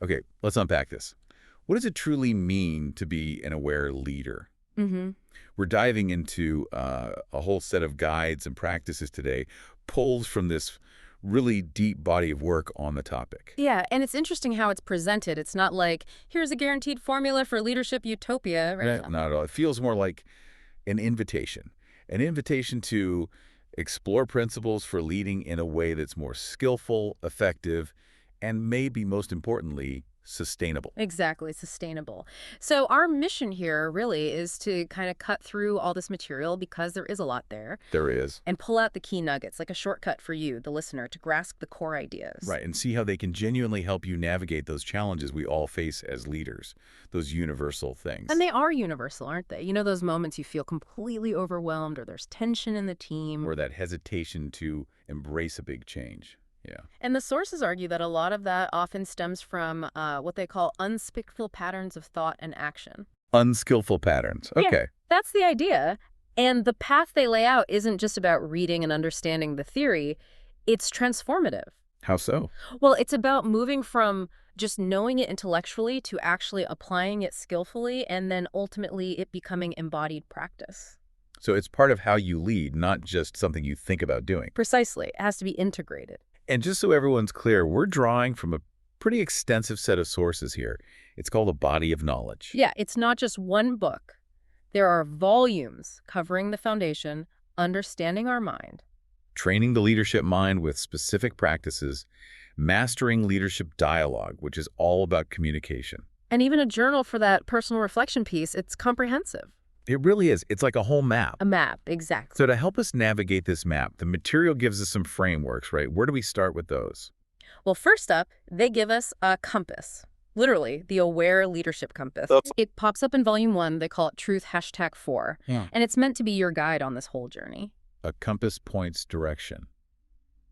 Okay, let's unpack this. What does it truly mean to be an aware leader? hmm We're diving into a whole set of guides and practices today, pulls from this really deep body of work on the topic. Yeah, and it's interesting how it's presented. It's not like, here's a guaranteed formula for leadership utopia, right? No. Not at all. It feels more like an invitation to explore principles for leading in a way that's more skillful, effective, and maybe most importantly, sustainable. Exactly, sustainable. So our mission here really is to kind of cut through all this material because there is a lot there There is. and pull out the key nuggets, like a shortcut for you, the listener, to grasp the core ideas. Right, and see how they can genuinely help you navigate those challenges we all face as leaders, those universal And things, they are universal, aren't they? You know, those moments you feel completely overwhelmed or there's tension in the team. or that hesitation to embrace a big change. Yeah. And the sources argue that a lot of that often stems from what they call unskillful patterns of thought and action. Unskillful patterns. Yeah, Okay. that's the idea. And the path they lay out isn't just about reading and understanding the theory, it's transformative. How so? Well, it's about moving from just knowing it intellectually to actually applying it skillfully and then ultimately it becoming embodied practice. So it's part of how you lead, not just something you think about doing. Precisely. It has to be integrated. And just so everyone's clear, we're drawing from a pretty extensive set of sources here. It's called a body of knowledge. Yeah, it's not just one book. There are volumes covering the foundation, understanding our mind. Training the leadership mind with specific practices, mastering leadership dialogue, which is all about communication. And even a journal for that personal reflection piece, it's comprehensive. It really is. It's like a whole map. A map, exactly. So to help us navigate this map, the material gives us some frameworks, right? Where do we start with those? Well, first up, they give us a compass. Literally, the Aware Leadership Compass. It pops up in Volume 1. They call it Truth #4. Yeah. And it's meant to be your guide on this whole journey. A compass points direction.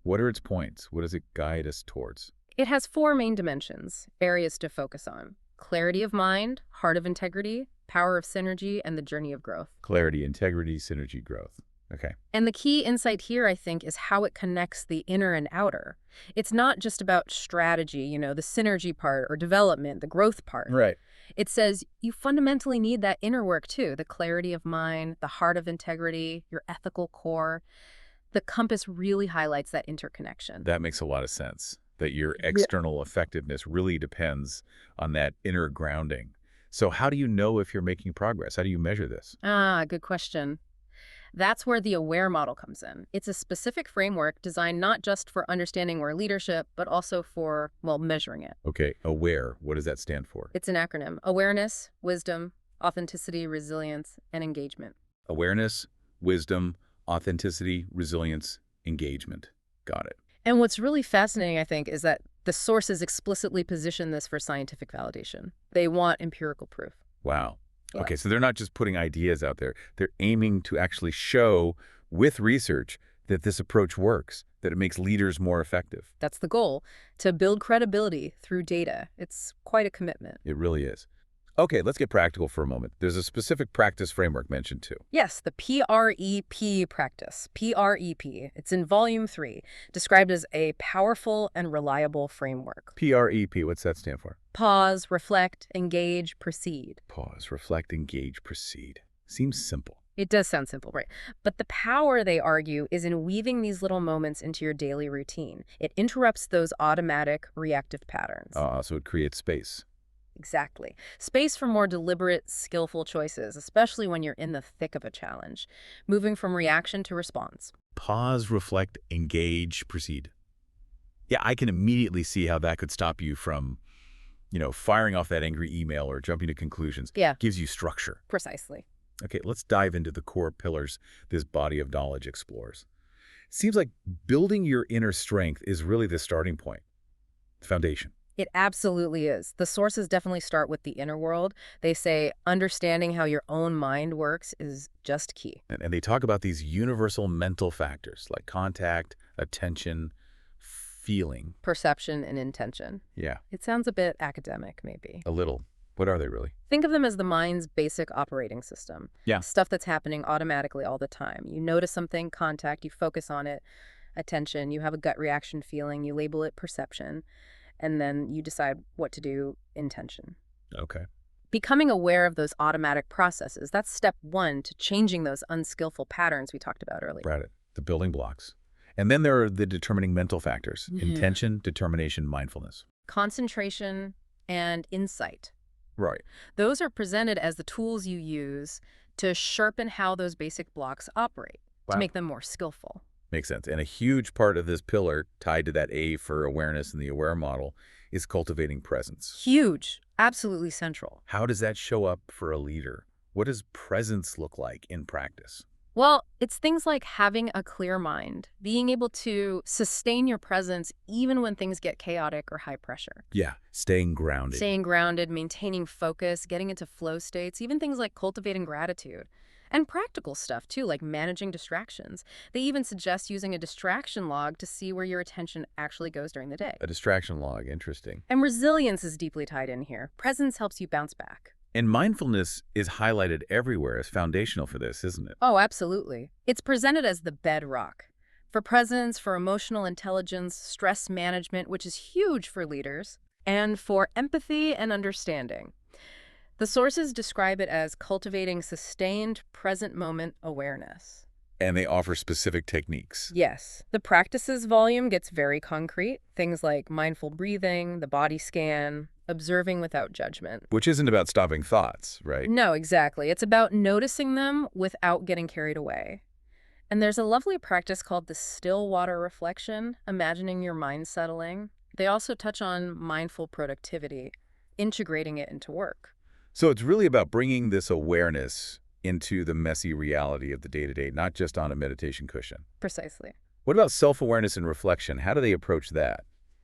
What are its points? What does it guide us towards? It has 4 main dimensions, areas to focus on: clarity of mind, heart of integrity, power of synergy, and the journey of growth. Clarity, integrity, synergy, growth. Okay. And the key insight here, I think, is how it connects the inner and outer. It's not just about strategy, you know, the synergy part or development, the growth part. Right. It says you fundamentally need that inner work too, the clarity of mind, the heart of integrity, your ethical core. The compass really highlights that interconnection. That makes a lot of sense, that your external effectiveness really depends on that inner grounding. So how do you know if you're making progress? How do you measure this? Good question. That's where the AWARE model comes in. It's a specific framework designed not just for understanding our leadership, but also for, well, measuring it. Okay, aware. What does that stand for? It's an acronym: awareness, wisdom, authenticity, resilience, and engagement. Awareness, wisdom, authenticity, resilience, engagement. Got it. And what's really fascinating, I think, is that the sources explicitly position this for scientific validation. They want empirical proof. Wow. Yeah. Okay, so they're not just putting ideas out there. They're aiming to actually show with research that this approach works, that it makes leaders more effective. That's the goal, to build credibility through data. It's quite a commitment. It really is. Okay, let's get practical for a moment. There's a specific practice framework mentioned too. Yes, the PREP practice, PREP. It's in Volume 3, described as a powerful and reliable framework. PREP, what's that stand for? Pause, reflect, engage, proceed. Pause, reflect, engage, proceed. Seems simple. It does sound simple, right? But the power, they argue, is in weaving these little moments into your daily routine. It interrupts those automatic, reactive patterns. So it creates space. Exactly. Space for more deliberate, skillful choices, especially when you're in the thick of a challenge, moving from reaction to response. Pause, reflect, engage, proceed. Yeah, I can immediately see how that could stop you from, firing off that angry email or jumping to conclusions. Yeah, Gives you structure. precisely. Okay, let's dive into the core pillars this body of knowledge explores. Seems like building your inner strength is really the starting point, the foundation. It absolutely is. The sources definitely start with the inner world. They say understanding how your own mind works is just key. And they talk about these universal mental factors like contact, attention, feeling. Perception and intention. Yeah, It sounds a bit academic, maybe. a little. What are they really? Think of them as the mind's basic operating system. Yeah. Stuff that's happening automatically all the time. You notice something, contact, you focus on it. Attention, you have a gut reaction feeling, you label it perception. and then you decide what to do in tension. Okay. Becoming aware of those automatic processes, that's step one to changing those unskillful patterns we talked about earlier. Right. The building blocks. And then there are the determining mental factors: intention, determination, mindfulness. Concentration and insight. Right. Those are presented as the tools you use to sharpen how those basic blocks operate, to Wow. make them more skillful. Makes sense. And a huge part of this pillar, tied to that A for awareness in the AWARE model, is cultivating presence. Huge. Absolutely central. How does that show up for a leader? What does presence look like in practice? Well, it's things like having a clear mind, being able to sustain your presence even when things get chaotic or high pressure. Yeah, staying grounded. Staying grounded, maintaining focus, getting into flow states, even things like cultivating gratitude. And practical stuff, too, like managing distractions. They even suggest using a distraction log to see where your attention actually goes during the day. A distraction log, interesting. And resilience is deeply tied in here. Presence helps you bounce back. And mindfulness is highlighted everywhere as foundational for this, isn't it? Oh, absolutely. It's presented as the bedrock for presence, for emotional intelligence, stress management, which is huge for leaders, and for empathy and understanding. The sources describe it as cultivating sustained present moment awareness. And they offer specific techniques. Yes, the practices volume gets very concrete. Things like mindful breathing, the body scan, observing without judgment. Which isn't about stopping thoughts, right? No, exactly. It's about noticing them without getting carried away. And there's a lovely practice called the still water reflection, imagining your mind settling. They also touch on mindful productivity, integrating it into work. So it's really about bringing this awareness into the messy reality of the day-to-day, not just on a meditation cushion. Precisely. What about self-awareness and reflection? How do they approach that?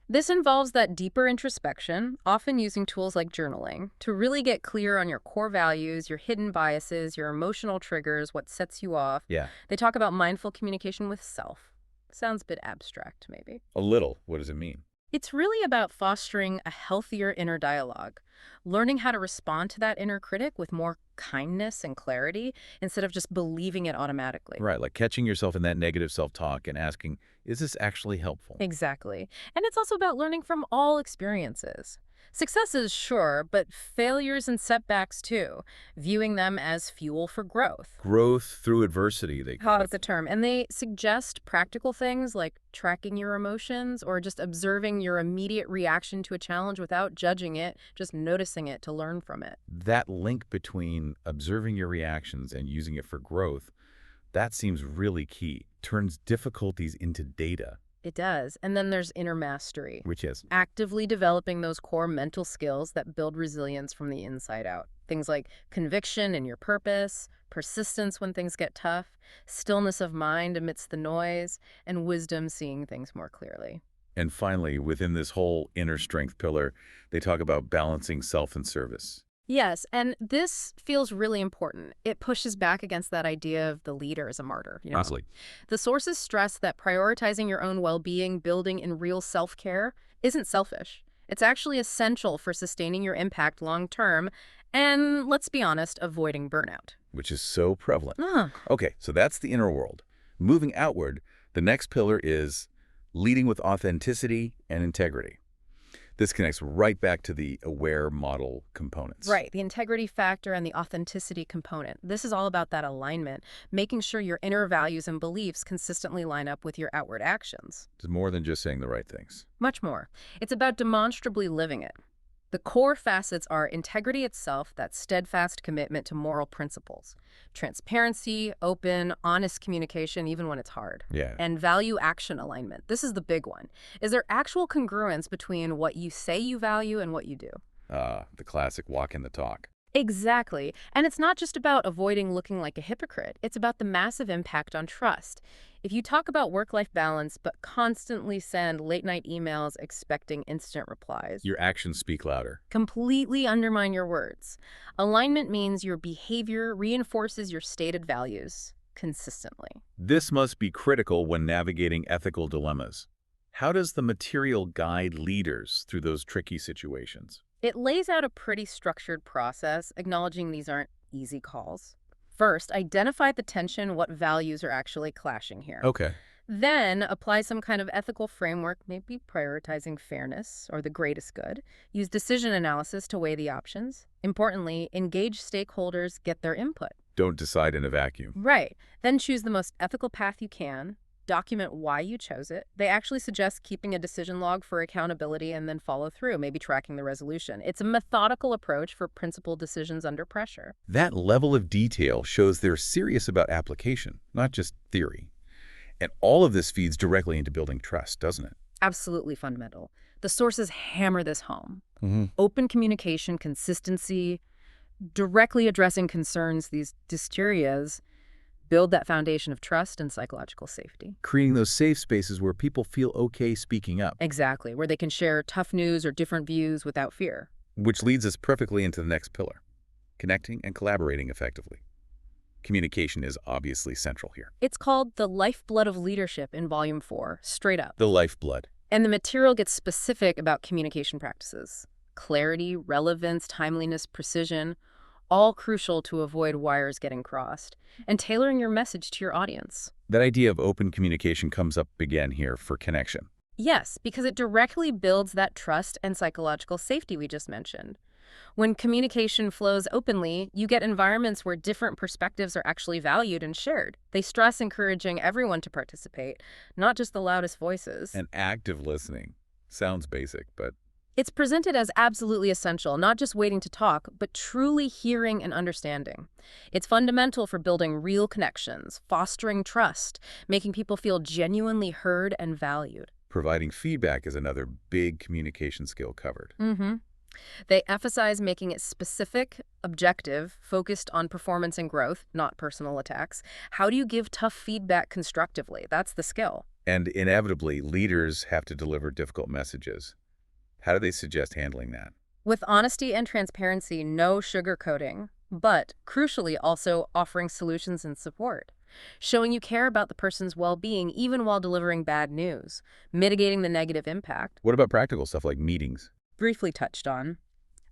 This involves that deeper introspection, often using tools like journaling, to really get clear on your core values, your hidden biases, your emotional triggers, what sets you off. Yeah. They talk about mindful communication with self. Sounds a bit abstract, maybe. A little. What does it mean? It's really about fostering a healthier inner dialogue, learning how to respond to that inner critic with more kindness and clarity instead of just believing it automatically. Right, like catching yourself in that negative self-talk and asking, is this actually helpful? Exactly. And it's also about learning from all experiences. Successes, sure, but failures and setbacks too, viewing them as fuel for growth. Growth through adversity, they call How is it. the term? And they suggest practical things like tracking your emotions or just observing your immediate reaction to a challenge without judging it, just noticing it to learn from it. That link between observing your reactions and using it for growth, that seems really key. Turns difficulties into data. It does. And then there's inner mastery, Which is, actively developing those core mental skills that build resilience from the inside out. Things like conviction in your purpose, persistence when things get tough, stillness of mind amidst the noise, and wisdom seeing things more clearly. and finally, within this whole inner strength pillar, they talk about balancing self and service. Yes, and this feels really important. It pushes back against that idea of the leader as a martyr. Honestly. The sources stress that prioritizing your own well-being, building in real self-care, isn't selfish. It's actually essential for sustaining your impact long-term and, let's be honest, avoiding burnout. Which is so prevalent. Ah, Okay, so that's the inner world. Moving outward, the next pillar is leading with authenticity and integrity. This connects right back to the AWARE model components. right, the integrity factor and the authenticity component. This is all about that alignment, making sure your inner values and beliefs consistently line up with your outward actions. It's more than just saying the right things. Much more. It's about demonstrably living it. The core facets are integrity itself, that steadfast commitment to moral principles, transparency, open, honest communication, even when it's hard, Yeah. and value-action alignment. This is the big one. Is there actual congruence between what you say you value and what you do? The classic walk in the talk. Exactly. And it's not just about avoiding looking like a hypocrite. It's about the massive impact on trust. If you talk about work-life balance but constantly send late-night emails expecting instant replies, Your actions speak louder. completely undermine your words. Alignment means your behavior reinforces your stated values consistently. This must be critical when navigating ethical dilemmas. How does the material guide leaders through those tricky situations? It lays out a pretty structured process, acknowledging these aren't easy calls. First, identify the tension, what values are actually clashing here. Okay. Then apply some kind of ethical framework, maybe prioritizing fairness or the greatest good. Use decision analysis to weigh the options. Importantly, engage stakeholders, get their input. Don't decide in a vacuum. Right. Then choose the most ethical path you can. Document why you chose it. They actually suggest keeping a decision log for accountability and then follow through, maybe tracking the resolution. It's a methodical approach for principled decisions under pressure. That level of detail shows they're serious about application, not just theory. And all of this feeds directly into building trust, doesn't it? Absolutely fundamental. The sources hammer this home. Mm-hmm. Open communication, consistency, directly addressing concerns, these dysterias, build that foundation of trust and psychological safety. Creating those safe spaces where people feel okay speaking up. Exactly, where they can share tough news or different views without fear. Which leads us perfectly into the next pillar, connecting and collaborating effectively. Communication is obviously central here. It's called the lifeblood of leadership in Volume 4, straight up. The lifeblood. And the material gets specific about communication practices. Clarity, relevance, timeliness, precision, all crucial to avoid wires getting crossed, and tailoring your message to your audience. That idea of open communication comes up again here for connection. Yes, because it directly builds that trust and psychological safety we just mentioned. When communication flows openly, you get environments where different perspectives are actually valued and shared. They stress encouraging everyone to participate, not just the loudest voices. And active listening. Sounds basic, but It's presented as absolutely essential, not just waiting to talk, but truly hearing and understanding. It's fundamental for building real connections, fostering trust, making people feel genuinely heard and valued. providing feedback is another big communication skill covered. Mm-hmm. They emphasize making it specific, objective, focused on performance and growth, not personal attacks. How do you give tough feedback constructively? That's the skill. And inevitably, leaders have to deliver difficult messages. How do they suggest handling that? With honesty and transparency, no sugarcoating, but crucially also offering solutions and support. Showing you care about the person's well-being even while delivering bad news, mitigating the negative impact. What about practical stuff like meetings? Briefly touched on.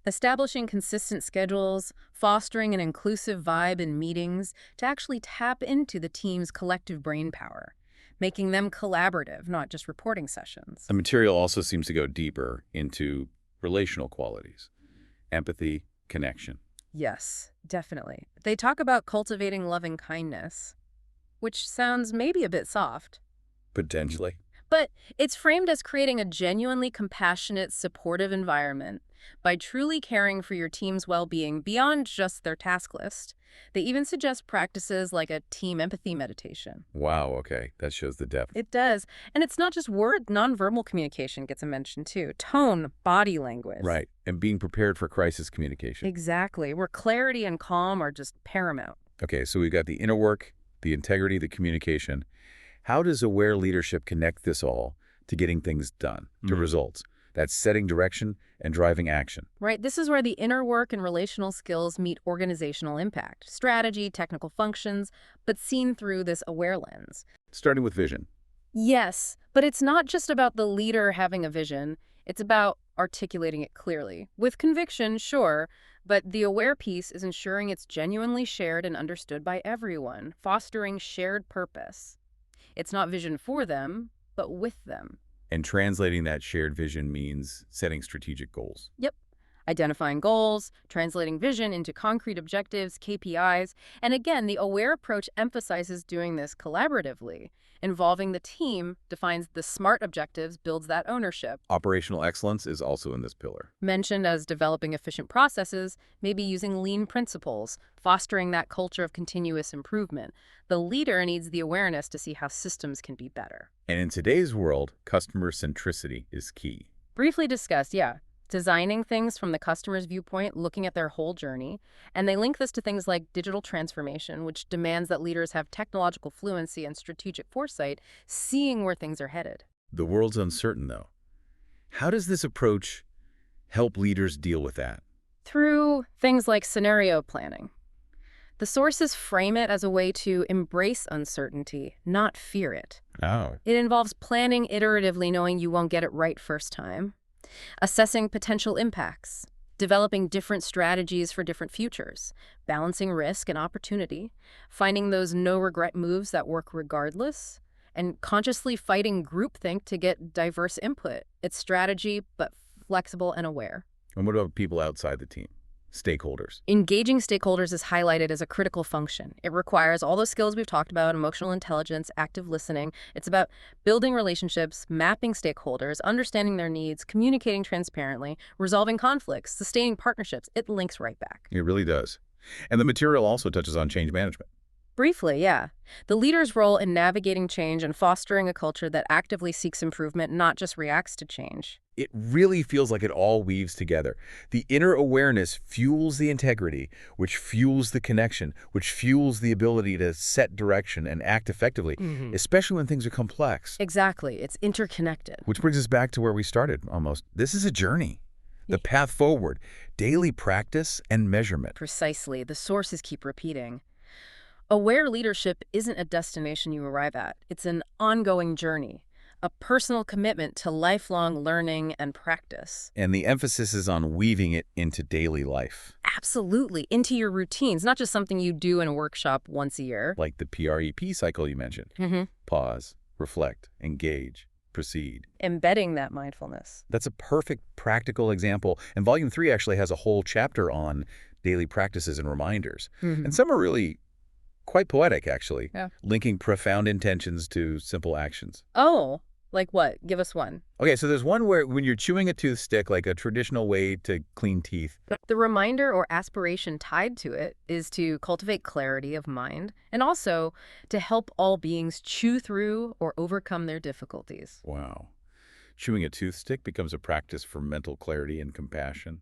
Establishing consistent schedules, fostering an inclusive vibe in meetings to actually tap into the team's collective brain power, making them collaborative, not just reporting sessions. The material also seems to go deeper into relational qualities, empathy, connection. Yes, definitely. They talk about cultivating loving kindness, which sounds maybe a bit soft. Potentially. But it's framed as creating a genuinely compassionate, supportive environment by truly caring for your team's well-being beyond just their task list. They even suggest practices like a team empathy meditation. Wow, okay. That shows the depth. It does. And it's not just word, nonverbal communication gets a mention too. Tone, body language. Right. And being prepared for crisis communication. Exactly. Where clarity and calm are just paramount. Okay, so we've got the inner work, the integrity, the communication. How does aware leadership connect this all to getting things done, to results? That's setting direction and driving action. Right. This is where the inner work and relational skills meet organizational impact, strategy, technical functions, but seen through this aware lens. Starting with vision. Yes, but it's not just about the leader having a vision. It's about articulating it clearly. With conviction, sure, but the aware piece is ensuring it's genuinely shared and understood by everyone, fostering shared purpose. It's not vision for them, but with them. And translating that shared vision means setting strategic goals. Yep. Identifying goals, translating vision into concrete objectives, KPIs, and again, the aware approach emphasizes doing this collaboratively. Involving the team defines the SMART objectives, builds that ownership. Operational excellence is also in this pillar. Mentioned as developing efficient processes, maybe using lean principles, fostering that culture of continuous improvement. The leader needs the awareness to see how systems can be better. And in today's world, customer centricity is key. Briefly discussed, yeah. Designing things from the customer's viewpoint, looking at their whole journey. And they link this to things like digital transformation, which demands that leaders have technological fluency and strategic foresight, seeing where things are headed. The world's uncertain, though. How does this approach help leaders deal with that? Through things like scenario planning. The sources frame it as a way to embrace uncertainty, not fear it. Oh. It involves planning iteratively, knowing you won't get it right first time. Assessing potential impacts, developing different strategies for different futures, balancing risk and opportunity, finding those no-regret moves that work regardless, and consciously fighting groupthink to get diverse input. It's strategy, but flexible and aware. And what about people outside the team? Stakeholders. Engaging stakeholders is highlighted as a critical function. It requires all the skills we've talked about, emotional intelligence, active listening. It's about building relationships, mapping stakeholders, understanding their needs, communicating transparently, resolving conflicts, sustaining partnerships. It links right back. It really does. And the material also touches on change management. Briefly, yeah. The leader's role in navigating change and fostering a culture that actively seeks improvement, not just reacts to change. It really feels like it all weaves together. The inner awareness fuels the integrity, which fuels the connection, which fuels the ability to set direction and act effectively, especially when things are complex. Exactly. It's interconnected. Which brings us back to where we started almost. This is a journey. The path forward, daily practice and measurement. Precisely. The sources keep repeating. Aware leadership isn't a destination you arrive at. It's an ongoing journey, a personal commitment to lifelong learning and practice. And the emphasis is on weaving it into daily life. Absolutely, into your routines, not just something you do in a workshop once a year. Like the PREP cycle you mentioned. Pause, reflect, engage, proceed. Embedding that mindfulness. That's a perfect practical example. And Volume 3 actually has a whole chapter on daily practices and reminders. And some are really quite poetic, actually, linking profound intentions to simple actions. Oh, like what? Give us one. Okay, so there's one where when you're chewing a toothstick, like a traditional way to clean teeth. The reminder or aspiration tied to it is to cultivate clarity of mind and also to help all beings chew through or overcome their difficulties. Wow. Chewing a toothstick becomes a practice for mental clarity and compassion.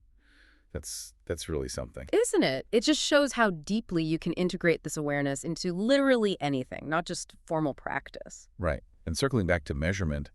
That's really something. Isn't it? It just shows how deeply you can integrate this awareness into literally anything, not just formal practice. Right. And circling back to measurement,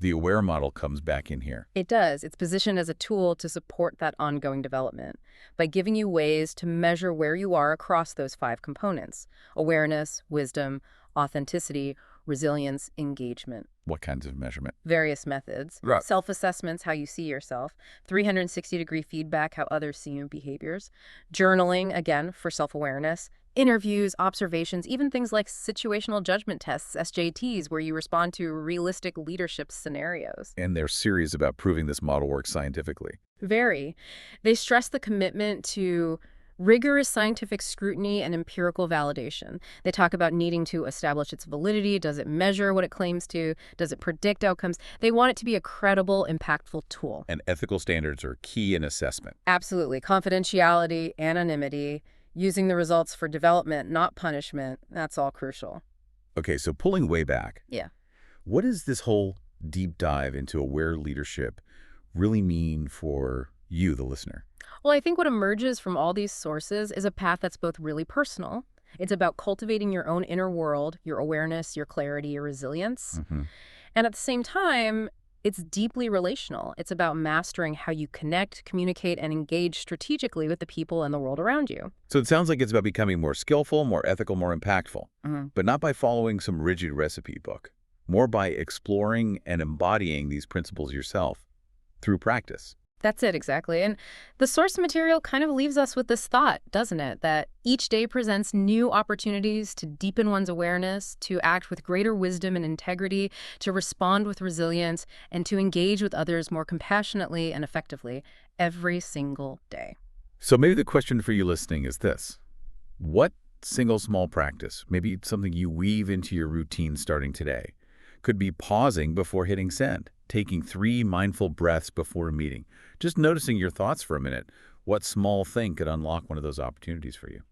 the AWARE model comes back in here. It does. It's positioned as a tool to support that ongoing development by giving you ways to measure where you are across those 5 components: awareness, wisdom, authenticity, resilience, engagement. What kinds of measurement? Various methods. Right. Self-assessments, how you see yourself. 360-degree feedback, how others see your behaviors. Journaling, again, for self-awareness. Interviews, observations, even things like situational judgment tests, SJTs, where you respond to realistic leadership scenarios. And they're serious about proving this model works scientifically. Very. They stress the commitment to rigorous scientific scrutiny and empirical validation. They talk about needing to establish its validity. Does it measure what it claims to? Does it predict outcomes? They want it to be a credible, impactful tool. And ethical standards are key in assessment. Absolutely. Confidentiality, anonymity, using the results for development, not punishment. That's all crucial. Okay, so pulling way back. Yeah. What does this whole deep dive into aware leadership really mean for you, the listener? Well, I think what emerges from all these sources is a path that's both really personal. It's about cultivating your own inner world, your awareness, your clarity, your resilience. And at the same time, it's deeply relational. It's about mastering how you connect, communicate, and engage strategically with the people and the world around you. So it sounds like it's about becoming more skillful, more ethical, more impactful, but not by following some rigid recipe book, more by exploring and embodying these principles yourself through practice. That's it, exactly. And the source material kind of leaves us with this thought, doesn't it? That each day presents new opportunities to deepen one's awareness, to act with greater wisdom and integrity, to respond with resilience, and to engage with others more compassionately and effectively every single day. So maybe the question for you listening is this. What single small practice, maybe it's something you weave into your routine starting today, could be pausing before hitting send, taking 3 mindful breaths before a meeting, just noticing your thoughts for a minute? What small thing could unlock one of those opportunities for you?